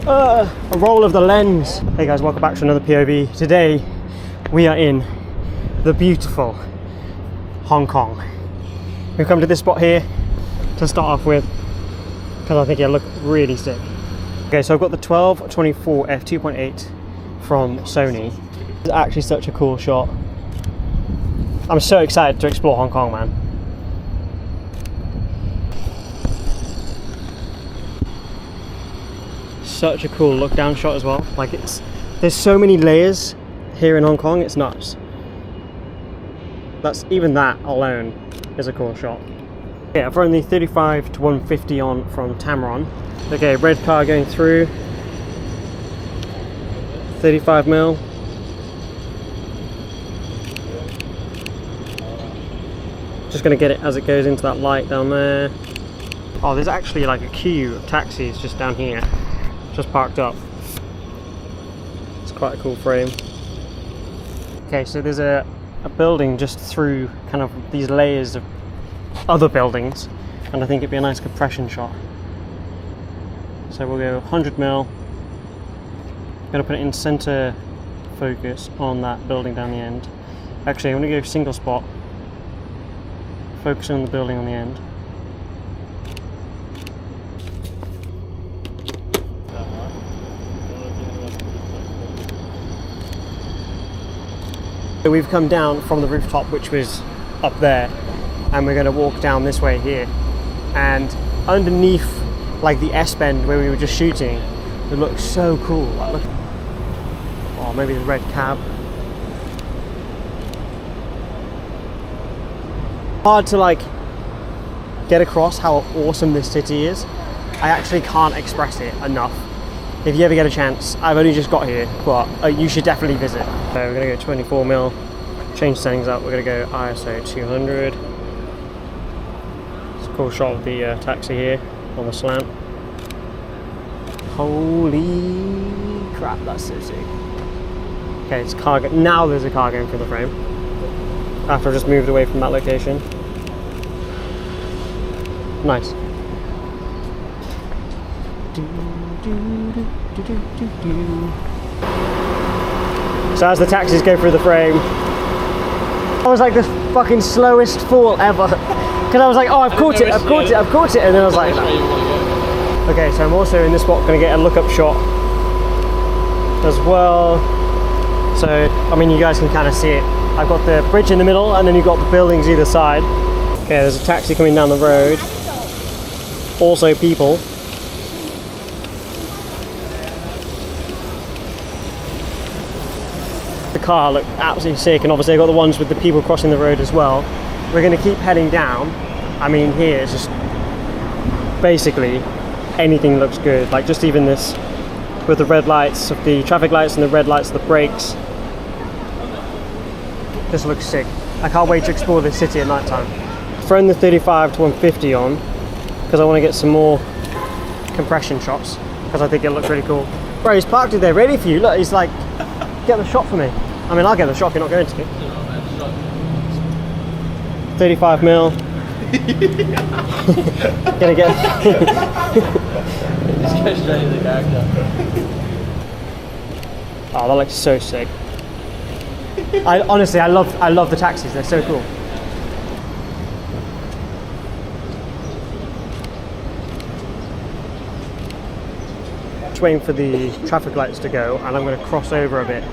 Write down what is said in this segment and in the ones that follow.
A roll of the lens. Hey guys, welcome back to another POV. Today we are in the beautiful Hong Kong. We've come to this spot here to start off with because I think it'll look really sick. Okay, so I've got the 12-24 f2.8 from Sony. It's actually such a cool shot. I'm so excited to explore Hong Kong, man. Such a cool look down shot as well. Like there's so many layers here in Hong Kong, it's nuts. Even that alone is a cool shot. Yeah, I've run the 35-150 on from Tamron. Okay, red car going through. 35mm. Just gonna get it as it goes into that light down there. Oh, there's actually like a queue of taxis just down here. Just parked up. It's quite a cool frame. Okay, so there's a building just through kind of these layers of other buildings, and I think it'd be a nice compression shot. So we'll go 100mm. Gonna put it in center focus on that building down the end. Actually, I'm gonna go single spot, focusing on the building on the end. We've come down from the rooftop, which was up there, and we're going to walk down this way here. And underneath, like the S-bend where we were just shooting, it looks so cool. Like, look. Oh, maybe the red cab. Hard to like get across how awesome this city is. I actually can't express it enough. If you ever get a chance, I've only just got here, but you should definitely visit. So we're going to go 24mm, change settings up, we're going to go ISO 200. It's a cool shot of the taxi here on the slant. Holy crap, that's so sick. Okay, it's car. Now there's a car going through the frame. After I just moved away from that location. Nice. So as the taxis go through the frame, I was like the fucking slowest fall ever. Because I was like, oh, I've caught it, and then I was like, no. Okay, so I'm also in this spot going to get a look-up shot as well. So, I mean, you guys can kind of see it. I've got the bridge in the middle, and then you've got the buildings either side. Okay, there's a taxi coming down the road. Also people. The car looked absolutely sick, and obviously I got the ones with the people crossing the road as well. We're going to keep heading down. I mean, here it's just basically anything looks good. Like just even this with the red lights of the traffic lights and the red lights of the brakes. This looks sick. I can't wait to explore this city at night time. Throwing the 35-150 on because I want to get some more compression shots because I think it looks really cool. Bro, he's parked it there ready for you. Look, he's like, get the shot for me. I mean, I'll get the shot if you're not going to. 35mm. Gonna get. Just go straight to the character. Oh, that looks so sick. Honestly, I love the taxis. They're so cool. Just waiting for the traffic lights to go, and I'm going to cross over a bit.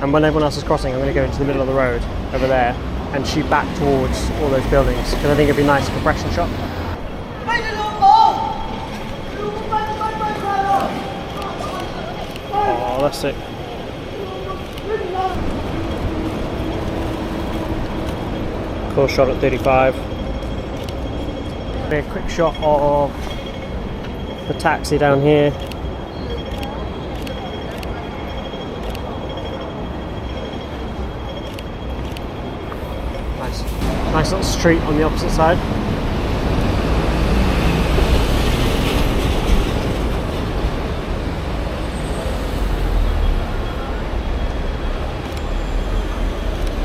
And when everyone else is crossing, I'm going to go into the middle of the road over there and shoot back towards all those buildings because I think it'd be a nice compression shot. Oh, that's sick. Cool shot at 35. A quick shot of the taxi down here. Nice little street on the opposite side.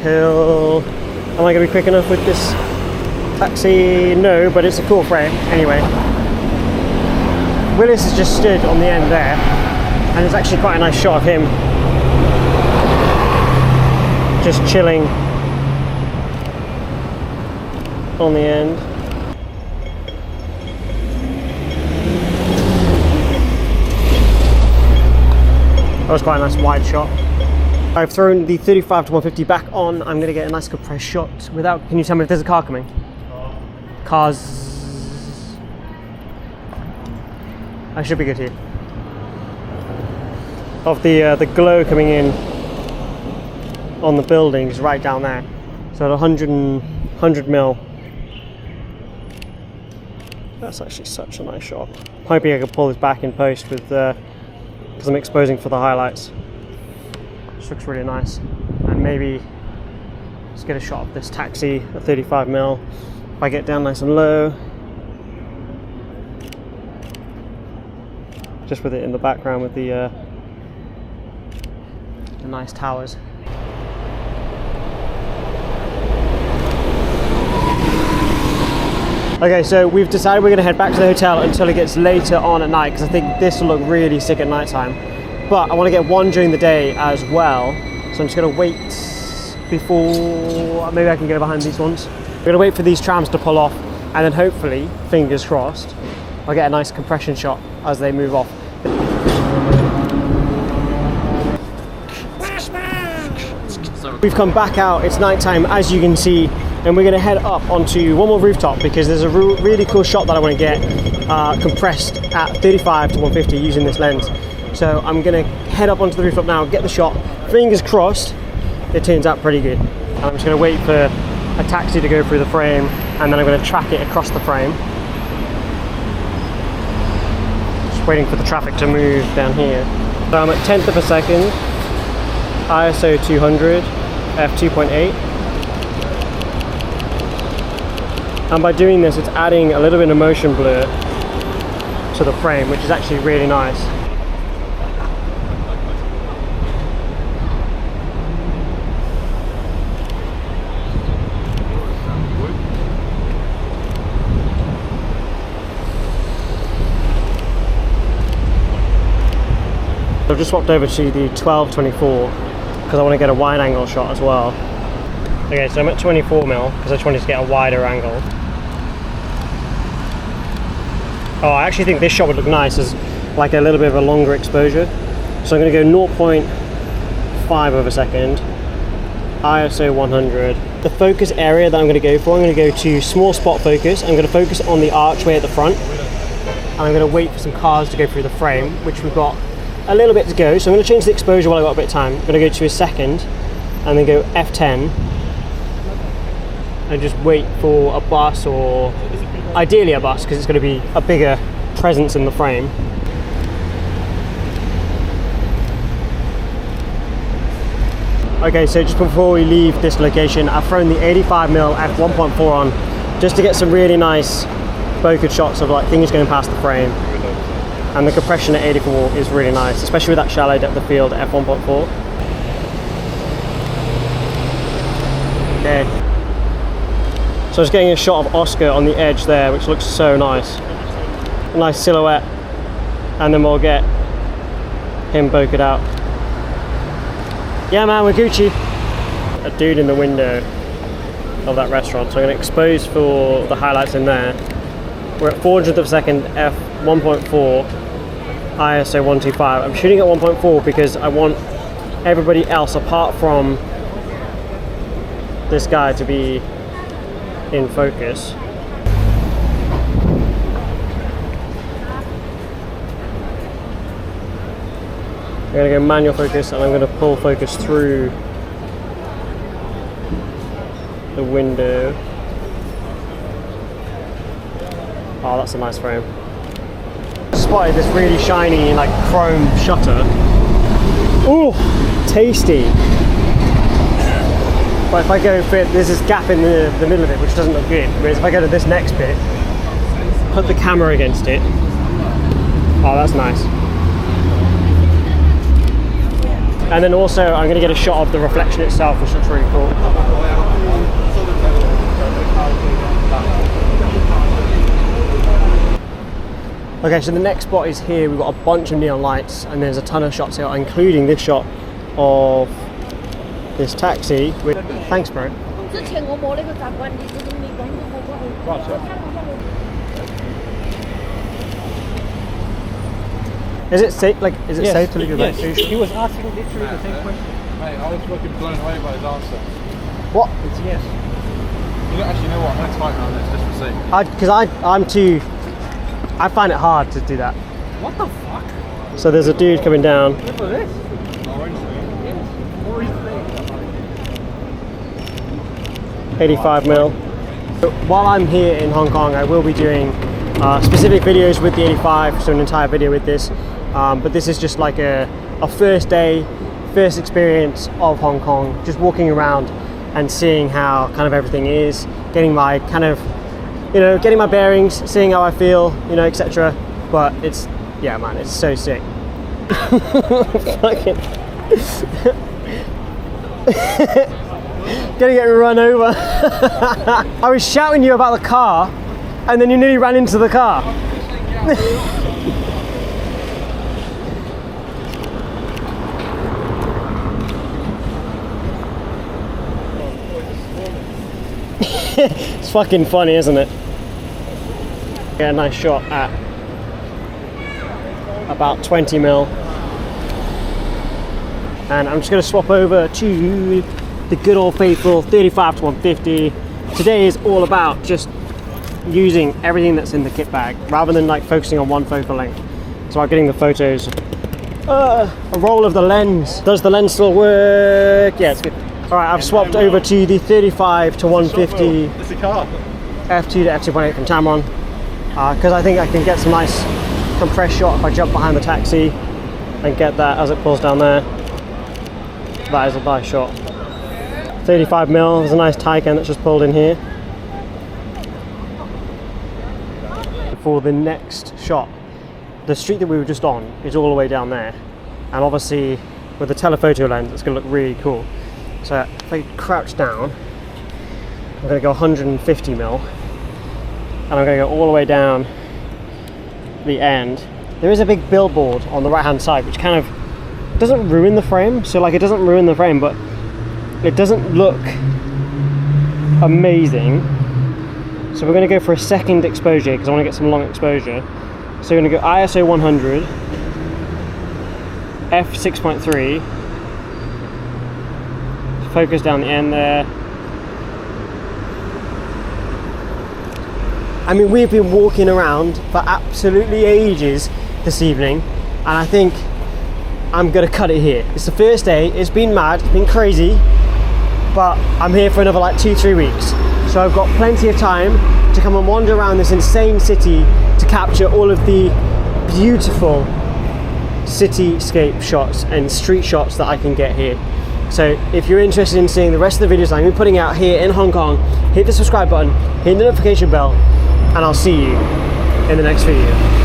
Hill. Am I going to be quick enough with this taxi? No, but it's a cool frame anyway. Willis has just stood on the end there. And it's actually quite a nice shot of him just chilling on the end. That was quite a nice wide shot. I've thrown the 35 to 150 back on. I'm going to get a nice compressed shot without... Can you tell me if there's a car coming? Cars... I should be good here. Of the glow coming in on the buildings right down there. So at 100 mil. That's actually such a nice shot. I'm hoping I can pull this back in post with because I'm exposing for the highlights. This looks really nice. And maybe let's get a shot of this taxi at 35 mil. If I get down nice and low, just with it in the background with the nice towers. Okay, so we've decided we're going to head back to the hotel until it gets later on at night, because I think this will look really sick at night time. But I want to get one during the day as well, so I'm just going to wait before, maybe I can go behind these ones. We're going to wait for these trams to pull off, and then hopefully, fingers crossed, I'll get a nice compression shot as they move off. We've come back out, it's nighttime as you can see, and we're going to head up onto one more rooftop because there's a really cool shot that I want to get compressed at 35 to 150 using this lens. So I'm going to head up onto the rooftop now, get the shot, fingers crossed it turns out pretty good. And I'm just going to wait for a taxi to go through the frame, and then I'm going to track it across the frame. Just waiting for the traffic to move down here. So I'm at 10th of a second, ISO 200, f2.8. And by doing this, it's adding a little bit of motion blur to the frame, which is actually really nice. I've just swapped over to the 12-24 because I want to get a wide angle shot as well. Okay, so I'm at 24 mil because I just wanted to get a wider angle. Oh, I actually think this shot would look nice as like a little bit of a longer exposure. So I'm going to go 0.5 of a second, ISO 100. The focus area that I'm going to go for, I'm going to go to small spot focus. I'm going to focus on the archway at the front, and I'm going to wait for some cars to go through the frame, which we've got a little bit to go. So I'm going to change the exposure while I've got a bit of time. I'm going to go to a second, and then go F10. And just wait for a bus, or ideally a bus, because it's going to be a bigger presence in the frame. Okay, so just before we leave this location, I've thrown the 85mm f1.4 on just to get some really nice bokeh shots of like things going past the frame. And the compression at 84 is really nice, especially with that shallow depth of field at f1.4. Okay. So I was getting a shot of Oscar on the edge there, which looks so nice. A nice silhouette, and then we'll get him bokeh out. Yeah man, we're Gucci. A dude in the window of that restaurant, so I'm going to expose for the highlights in there. We're at 400th of a second, f1.4, ISO 125. I'm shooting at 1.4 because I want everybody else apart from this guy to be in focus. I'm going to go manual focus, and I'm going to pull focus through the window. Oh, that's a nice frame. Spotted this really shiny, like chrome shutter. Ooh, tasty. But if I go for this is gap in the middle of it, which doesn't look good. Whereas if I go to this next bit, put the camera against it. Oh, that's nice. And then also I'm going to get a shot of the reflection itself, which looks really cool. Okay, so the next spot is here. We've got a bunch of neon lights and there's a ton of shots here, including this shot of this taxi. Thanks, bro. Is it safe? Like, is it safe to leave your bag? Yes, he was asking literally the same question. Mate, I was fucking blown away by his answer. What? It's yes. You don't actually know what? I'm gonna type on this just to see. Because I'm too. I find it hard to do that. What the fuck? So there's a dude coming down. Look at this. Orange. 85 mil. While I'm here in Hong Kong, I will be doing specific videos with the 85, so an entire video with this. But this is just like a first day, first experience of Hong Kong, just walking around and seeing how kind of everything is, getting my kind of, you know, getting my bearings, seeing how I feel, you know, etc. But it's, yeah, man, it's so sick. Fucking gonna get run over. I was shouting you about the car, and then you nearly ran into the car. It's fucking funny, isn't it? Get a nice shot at about 20 mil. And I'm just going to swap over to the good old faithful 35 to 150. Today is all about just using everything that's in the kit bag rather than like focusing on one focal length. It's about getting the photos. A roll of the lens. Does the lens still work? Yeah, it's good. Alright, I've swapped over to the 35 to 150 It's a car. f2 to f2.8 from Tamron because I think I can get some nice compressed shot if I jump behind the taxi and get that as it pulls down there. That is a nice shot. 35 mil, there's a nice Taycan that's just pulled in here. For the next shot, the street that we were just on is all the way down there, and obviously with the telephoto lens it's going to look really cool. So if I crouch down, I'm going to go 150 mil, and I'm going to go all the way down the end. There is a big billboard on the right hand side which kind of doesn't ruin the frame, so like it doesn't ruin the frame, but it doesn't look amazing. So we're going to go for a second exposure because I want to get some long exposure. So we're going to go ISO 100, f6.3, focus down the end there. I mean, we've been walking around for absolutely ages this evening, and I think I'm gonna cut it here. It's the first day, it's been mad, it's been crazy, but I'm here for another like 2-3 weeks. So I've got plenty of time to come and wander around this insane city to capture all of the beautiful cityscape shots and street shots that I can get here. So if you're interested in seeing the rest of the videos I'm going to be putting out here in Hong Kong, hit the subscribe button, hit the notification bell, and I'll see you in the next video.